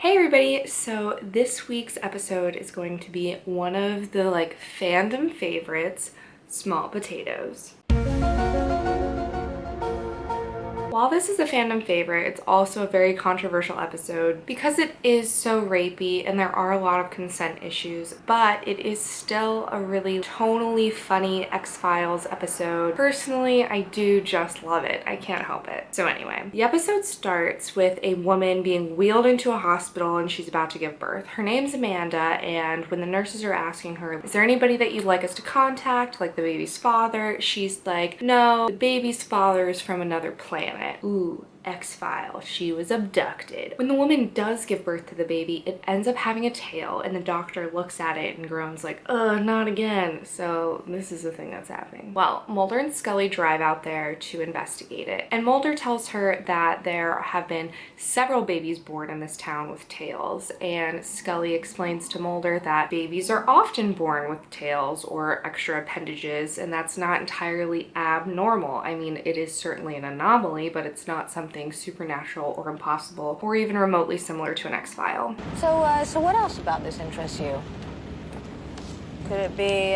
Hey everybody, so this week's episode is going to be one of the fandom favorites, small potatoes. While this is a fandom favorite, it's also a very controversial episode because it is so rapey and there are a lot of consent issues, but it is still a really tonally funny X-Files episode. Personally, I do just love it. I can't help it. So anyway, the episode starts with a woman being wheeled into a hospital and she's about to give birth. Her name's Amanda, and when the nurses are asking her, is there anybody that you'd like us to contact, like the baby's father? She's like, no, the baby's father is from another planet. Ooh, X-File. She was abducted. When the woman does give birth to the baby, it ends up having a tail, and the doctor looks at it and groans like, ugh, not again. So this is the thing that's happening. Well, Mulder and Scully drive out there to investigate it, and Mulder tells her that there have been several babies born in this town with tails, and Scully explains to Mulder that babies are often born with tails or extra appendages, and that's not entirely abnormal. I mean, it is certainly an anomaly, but it's not something supernatural or impossible or even remotely similar to an X-File. So what else about this interests you? Could it be,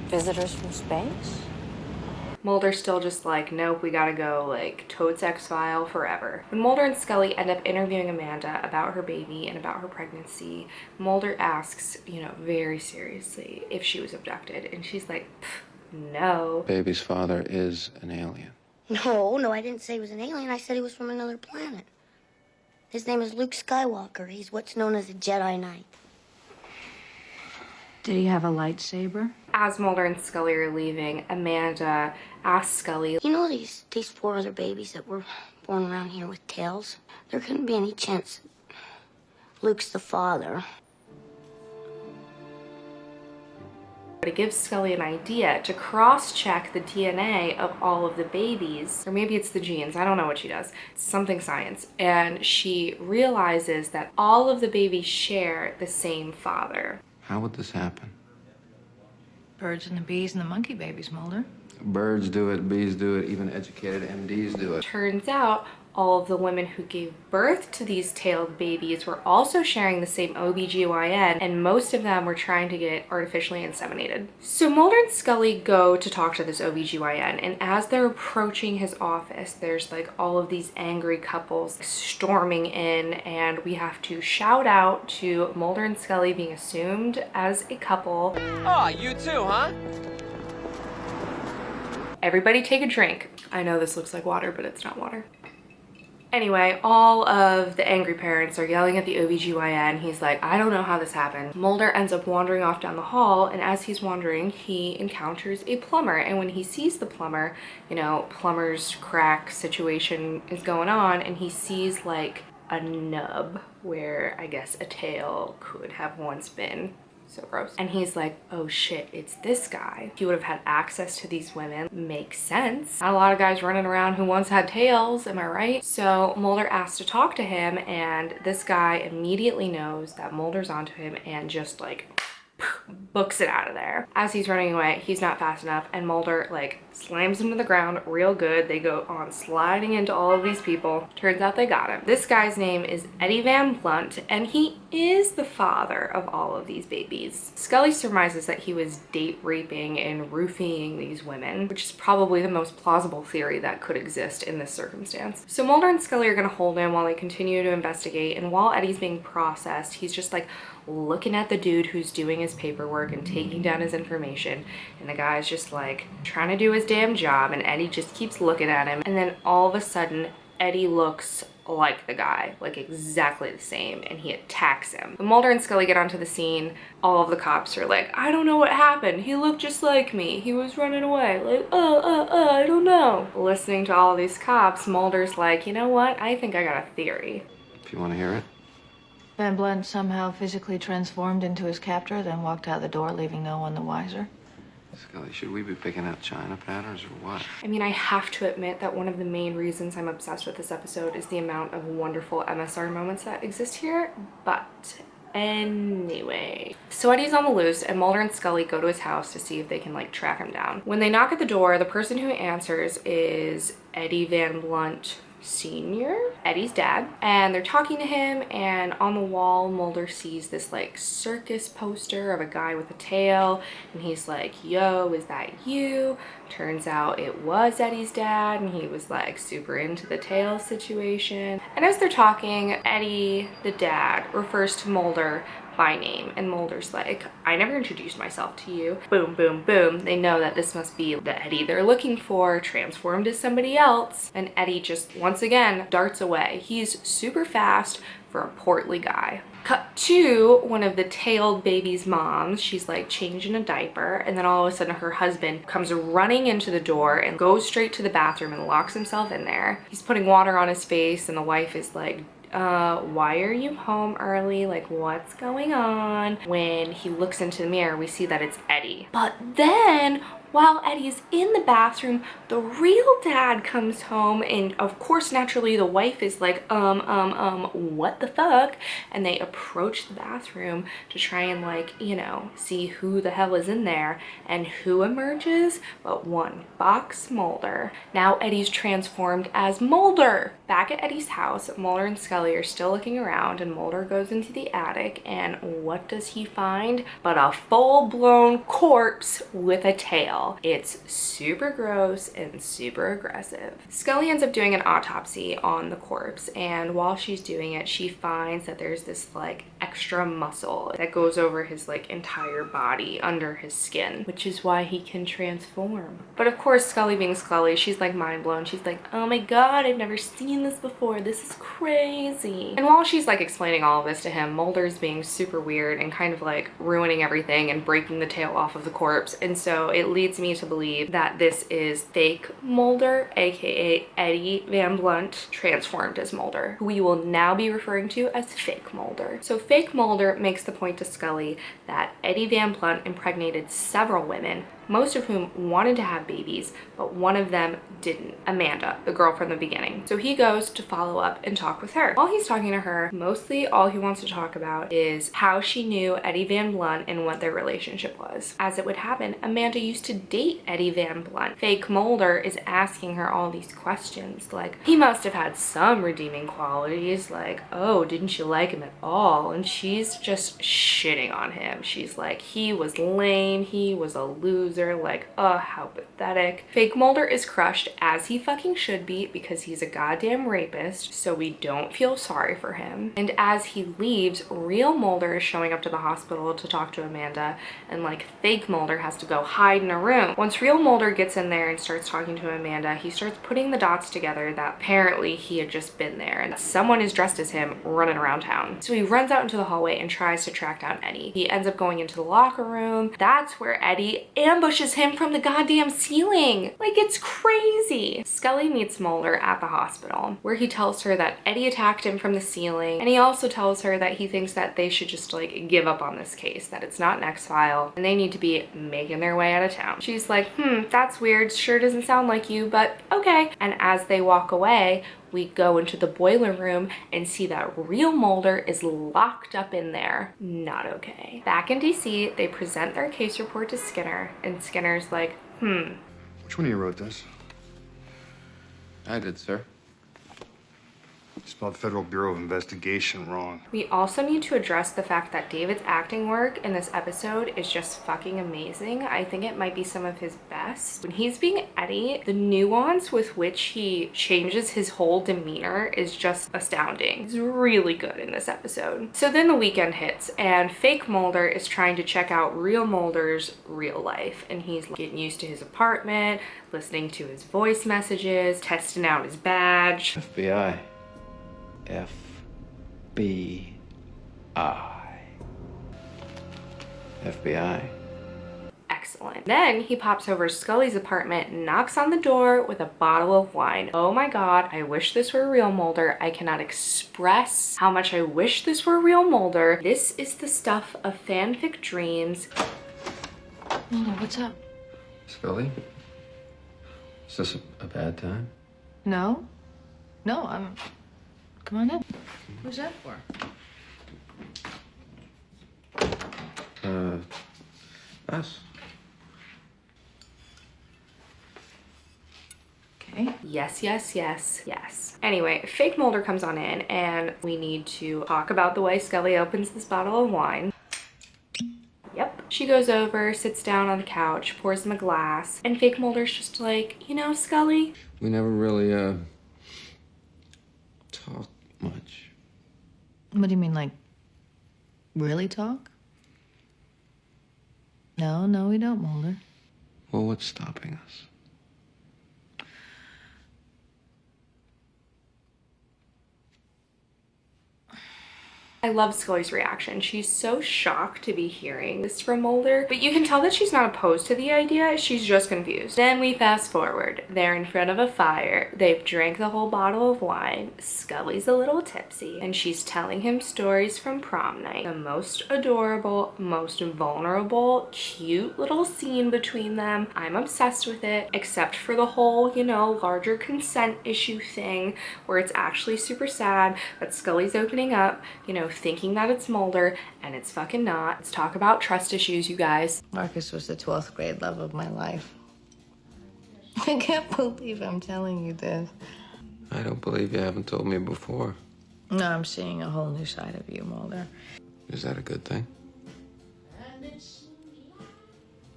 visitors from space? Mulder's still just like, nope, we gotta go, totes X-File forever. When Mulder and Scully end up interviewing Amanda about her baby and about her pregnancy, Mulder asks, very seriously, if she was abducted, and she's like, no. Baby's father is an alien. No, I didn't say he was an alien. I said he was from another planet. His name is Luke Skywalker. He's what's known as a Jedi Knight. Did he have a lightsaber? As Mulder and Scully are leaving, Amanda asks Scully, You know these 4 other babies that were born around here with tails? There couldn't be any chance Luke's the father. but it gives Scully an idea to cross-check the DNA of all of the babies, or maybe it's the genes, I don't know what she does. It's something science. And she realizes that all of the babies share the same father. How would this happen? Birds and the bees and the monkey babies, Mulder. Birds do it, bees do it, even educated MDs do it. Turns out all of the women who gave birth to these tailed babies were also sharing the same OBGYN, and most of them were trying to get artificially inseminated. So Mulder and Scully go to talk to this OBGYN, and as they're approaching his office, there's all of these angry couples storming in, and we have to shout out to Mulder and Scully being assumed as a couple. Oh, you too, huh? Everybody take a drink. I know this looks like water, but it's not water. Anyway, all of the angry parents are yelling at the OBGYN. He's like, I don't know how this happened. Mulder ends up wandering off down the hall, and as he's wandering, he encounters a plumber. And when he sees the plumber, plumber's crack situation is going on, and he sees a nub where I guess a tail could have once been. So gross. And he's like, oh shit, it's this guy. He would have had access to these women. Makes sense. Not a lot of guys running around who once had tails, am I right? So Mulder asks to talk to him, and this guy immediately knows that Mulder's onto him and just books it out of there. As he's running away, he's not fast enough, and Mulder slams him to the ground real good. They go on sliding into all of these people. Turns out they got him. This guy's name is Eddie Van Blundht, and he is the father of all of these babies. Scully surmises that he was date raping and roofing these women, which is probably the most plausible theory that could exist in this circumstance. So Mulder and Scully are gonna hold him while they continue to investigate, and while Eddie's being processed, he's just looking at the dude who's doing his paperwork and taking down his information, and the guy's just trying to do his damn job, and Eddie just keeps looking at him, and then all of a sudden Eddie looks like the guy, exactly the same, and he attacks him. When Mulder and Scully get onto the scene, all of the cops are like, I don't know what happened, he looked just like me, he was running away, I don't know. Listening to all these cops, Mulder's like, you know what, I think I got a theory. If you want to hear it. Van Blundht somehow physically transformed into his captor, then walked out the door, leaving no one the wiser. Scully, should we be picking out China patterns or what? I mean, I have to admit that one of the main reasons I'm obsessed with this episode is the amount of wonderful MSR moments that exist here, but anyway. So Eddie's on the loose, and Mulder and Scully go to his house to see if they can track him down. When they knock at the door, the person who answers is Eddie Van Blundht Sr., Eddie's dad, and they're talking to him, and on the wall Mulder sees this like circus poster of a guy with a tail, and he's like, yo, is that you? Turns out it was Eddie's dad, and he was like super into the tail situation. And as they're talking, Eddie, the dad, refers to Mulder by name, and Mulder's like, I never introduced myself to you. Boom, boom, boom. They know that this must be the Eddie they're looking for, transformed as somebody else. And Eddie just once again darts away. He's super fast for a portly guy. Cut to one of the tailed baby's moms. She's like changing a diaper, and then all of a sudden her husband comes running into the door and goes straight to the bathroom and locks himself in there. He's putting water on his face, and the wife is like, why are you home early? Like, what's going on? When he looks into the mirror, we see that it's Eddie. But then while Eddie's in the bathroom, the real dad comes home, and of course, naturally, the wife is like, what the fuck? And they approach the bathroom to try and like, you know, see who the hell is in there, and who emerges but one Box Mulder. Now Eddie's transformed as Mulder. Back at Eddie's house, Mulder and Scully are still looking around, and Mulder goes into the attic, and what does he find but a full-blown corpse with a tail. It's super gross and super aggressive. Scully ends up doing an autopsy on the corpse, and while she's doing it, she finds that there's this like extra muscle that goes over his like entire body under his skin, which is why he can transform. But of course, Scully being Scully, she's like mind blown. She's like, oh my god, I've never seen this before. This is crazy. And while she's like explaining all of this to him, Mulder's being super weird and kind of like ruining everything and breaking the tail off of the corpse. And so it leads me to believe that this is fake Mulder, aka Eddie Van Blundht, transformed as Mulder, who we will now be referring to as fake Mulder. So fake Mulder makes the point to Scully that Eddie Van Blundht impregnated several women, most of whom wanted to have babies, but one of them didn't. Amanda, the girl from the beginning. So he goes to follow up and talk with her. While he's talking to her, mostly all he wants to talk about is how she knew Eddie Van Blundht and what their relationship was. As it would happen, Amanda used to date Eddie Van Blundht. Fake Mulder is asking her all these questions, like, he must have had some redeeming qualities, like, oh, didn't you like him at all? And she's just shitting on him. She's like, he was lame, he was a loser, like, oh, how pathetic. Fake Mulder is crushed, as he fucking should be, because he's a goddamn rapist, so we don't feel sorry for him. And as he leaves, real Mulder is showing up to the hospital to talk to Amanda, and like fake Mulder has to go hide in a room. Once real Mulder gets in there and starts talking to Amanda, he starts putting the dots together that apparently he had just been there and someone is dressed as him running around town. So he runs out into the hallway and tries to track down Eddie. He ends up going into the locker room. That's where Eddie ambushes him from the goddamn ceiling. Like, it's crazy. Scully meets Mulder at the hospital, where he tells her that Eddie attacked him from the ceiling, and he also tells her that he thinks that they should just like give up on this case, that it's not an X-file, and they need to be making their way out of town. She's like, that's weird, sure doesn't sound like you, but okay. And as they walk away, we go into the boiler room and see that real Mulder is locked up in there. Not okay. Back in DC, they present their case report to Skinner, and Skinner's like, Which one of you wrote this? I did, sir. You spelled Federal Bureau of Investigation wrong. We also need to address the fact that David's acting work in this episode is just fucking amazing. I think it might be some of his best. When he's being Eddie, the nuance with which he changes his whole demeanor is just astounding. He's really good in this episode. So then the weekend hits, and fake Mulder is trying to check out real Mulder's real life, and he's getting used to his apartment, listening to his voice messages, testing out his badge. FBI. FBI. FBI. Excellent. Then he pops over to Scully's apartment, knocks on the door with a bottle of wine. Oh my god, I wish this were real Mulder. I cannot express how much I wish this were real Mulder. This is the stuff of fanfic dreams. Mulder, what's up? Scully? Is this a bad time? No? No, come on in. Who's that for? Us. Okay. Yes, yes, yes, yes. Anyway, fake Mulder comes on in and we need to talk about the way Scully opens this bottle of wine. Yep. She goes over, sits down on the couch, pours him a glass, and fake Mulder's just like, you know, Scully? We never really, talk much. What do you mean, like, really talk? No, we don't, Mulder. Well, what's stopping us? I love Scully's reaction. She's so shocked to be hearing this from Mulder, but you can tell that she's not opposed to the idea, she's just confused. Then we fast forward. They're in front of a fire. They've drank the whole bottle of wine. Scully's a little tipsy, and she's telling him stories from prom night. The most adorable, most vulnerable, cute little scene between them. I'm obsessed with it, except for the whole, you know, larger consent issue thing, where it's actually super sad that Scully's opening up, you know, thinking that it's Mulder, and it's fucking not. Let's talk about trust issues, you guys. Marcus was the 12th grade love of my life. I can't believe I'm telling you this. I don't believe you haven't told me before. No, I'm seeing a whole new side of you, Mulder. Is that a good thing?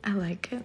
I like it.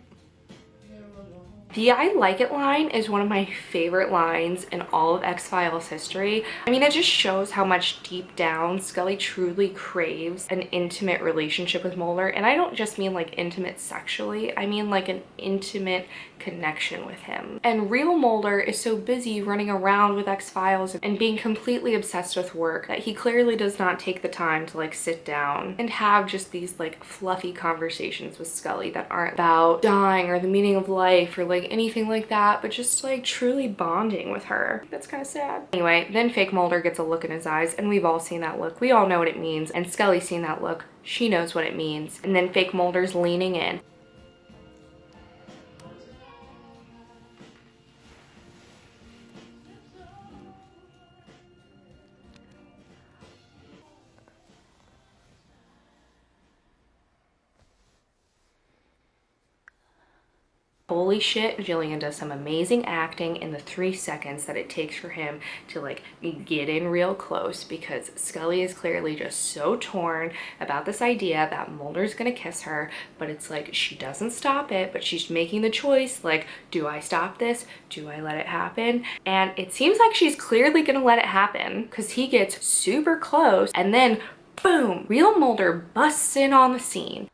The I like it line is one of my favorite lines in all of X-Files history. I mean, it just shows how much deep down Scully truly craves an intimate relationship with Mulder. And I don't just mean like intimate sexually, I mean like an intimate connection with him. And real Mulder is so busy running around with X-Files and being completely obsessed with work that he clearly does not take the time to like sit down and have just these like fluffy conversations with Scully that aren't about dying or the meaning of life or like anything like that, but just like truly bonding with her. That's kind of sad. Anyway, then fake Mulder gets a look in his eyes, and we've all seen that look. We all know what it means, and Scully's seen that look. She knows what it means. And then fake Mulder's leaning in. Holy shit, Gillian does some amazing acting in the 3 seconds that it takes for him to like get in real close, because Scully is clearly just so torn about this idea that Mulder's gonna kiss her, but it's like she doesn't stop it, but she's making the choice like, do I stop this? Do I let it happen? And it seems like she's clearly gonna let it happen, because he gets super close and then boom, real Mulder busts in on the scene.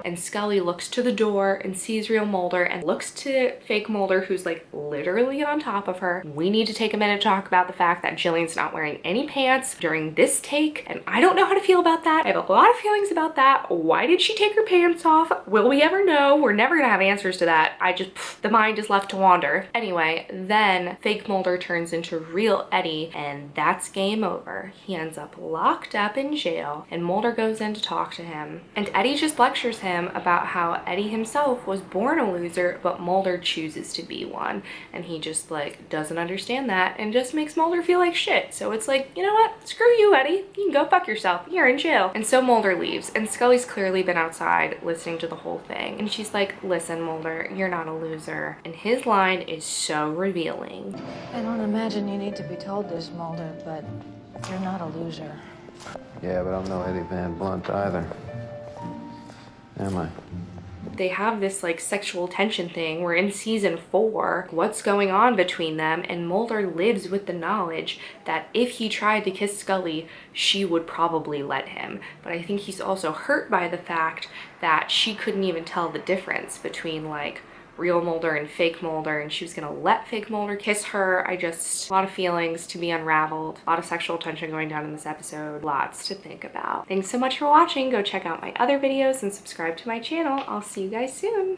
And Scully looks to the door and sees real Mulder and looks to fake Mulder, who's like literally on top of her. We need to take a minute to talk about the fact that Gillian's not wearing any pants during this take, and I don't know how to feel about that. I have a lot of feelings about that. Why did she take her pants off? Will we ever know? We're never gonna have answers to that. The mind is left to wander. Anyway, then fake Mulder turns into real Eddie, and that's game over. He ends up locked up in jail, and Mulder goes in to talk to him. And Eddie just lectures him about how Eddie himself was born a loser, but Mulder chooses to be one, and he just like doesn't understand that and just makes Mulder feel like shit. So it's like, you know what, screw you, Eddie, you can go fuck yourself, you're in jail. And so Mulder leaves, and Scully's clearly been outside listening to the whole thing, and she's like, listen Mulder, you're not a loser. And his line is so revealing. I don't imagine you need to be told this, Mulder, but you're not a loser. Yeah, but I'm no Eddie Van Blunt either. Am I? They have this like sexual tension thing where in season 4, what's going on between them, and Mulder lives with the knowledge that if he tried to kiss Scully, she would probably let him. But I think he's also hurt by the fact that she couldn't even tell the difference between like real Mulder and fake Mulder, and she was gonna let fake Mulder kiss her. A lot of feelings to be unraveled, a lot of sexual tension going down in this episode, lots to think about. Thanks so much for watching. Go check out my other videos and subscribe to my channel. I'll see you guys soon.